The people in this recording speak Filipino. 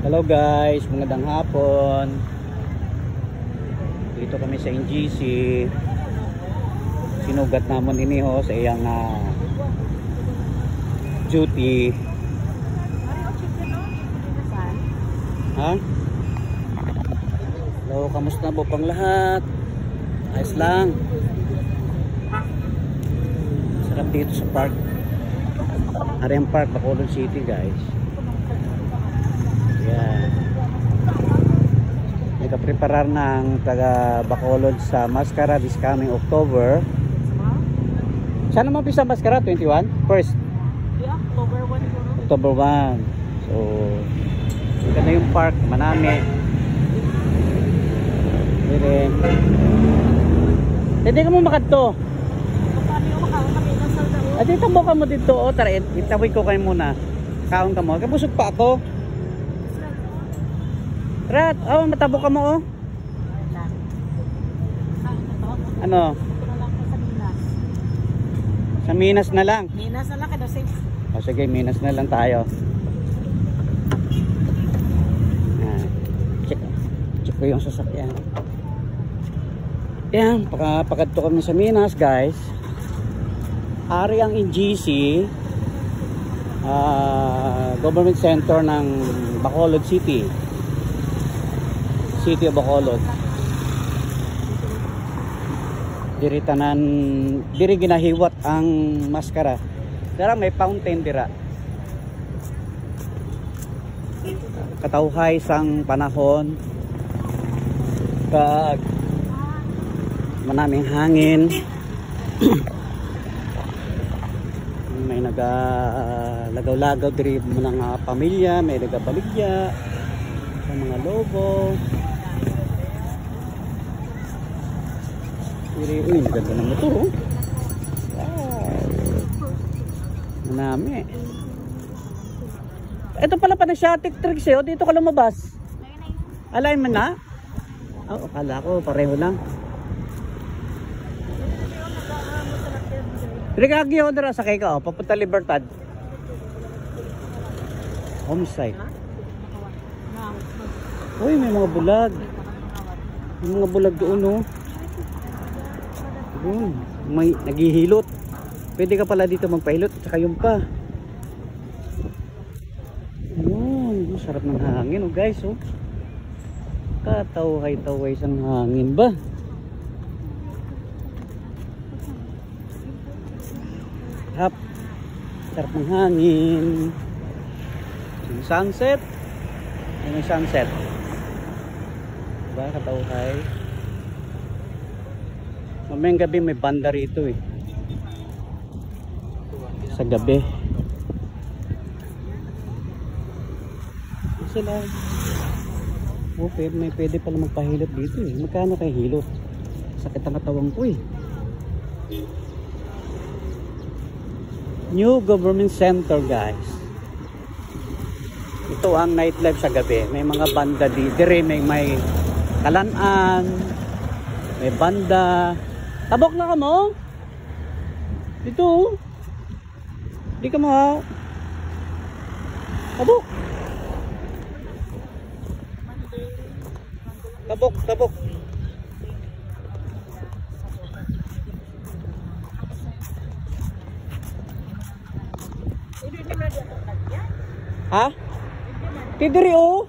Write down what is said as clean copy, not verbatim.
Hello guys, magandang hapon. Dito kami sa NGC. Sinugat naman ini ho sa iyang duty. Ha? Hello, kamusta po pang lahat? Ayos lang. Sarap dito sa park. Ariang Park, Bacolod City guys. Yan. Nagka-preparar ng taga Bacolod sa Mascara this coming October. Saan naman pisa Mascara? 21? First? Yeah, October 1. So, ito na yung park. Manami. Hindi ka mo makadto. At dito mo ka mo dito. O, tara, itawid ko kayo muna. Kaon ka mo. Kabusog pa ako. Rat, oh, matabo ka mo, oh. Ano? Sa Minas na lang. Minas na lang, kada 6. O sige, Minas na lang tayo. Check ko yung sasakyan. Yan, pakadto kami sa Minas, guys. Ari ang NGC, government center ng Bacolod City. City of Bacolod. Diri ginahiwat ang Mascara. Dara may fountain dira. Katawhay sang panahon. Kag manaming hangin. May nagalagaw-lagaw diri mga pamilya, may nagabaligya sa mga lobo. Uy, ganda ng motor, oh. Wow. Manami. Ito pala pa na Shatic Tricks, eh. Dito ka lumabas. Alay man na? Oh, akala ko pareho lang. Rigagyo dira sakay ka, oh. Papunta Libertad. Homesite. Uy, may mga bulag. May mga bulag doon, oh. May naghihilot. Pwede ka pala dito magpahilot. Tsaka yung pa. Ayun, sarap ng hangin, oh guys, oh. Katawhay-tawhay sang hangin ba? Hap. Sarap ng hangin. Yung sunset. Yung sunset. Diba, katawhay. Mamayang gabi may banda rito, eh. Sa gabi. Sila. Oh, pwede pala magpahilot dito, eh. Magkano kay hilot? Sakit ang katawang ko, eh. New Government Center, guys. Ito ang nightlife sa gabi. May mga banda dito. May kalanan. May banda. Tabok na ka mo? Dito. Di ka mo, ha? Tabok. Tabok. Ha? Tidiri, oh.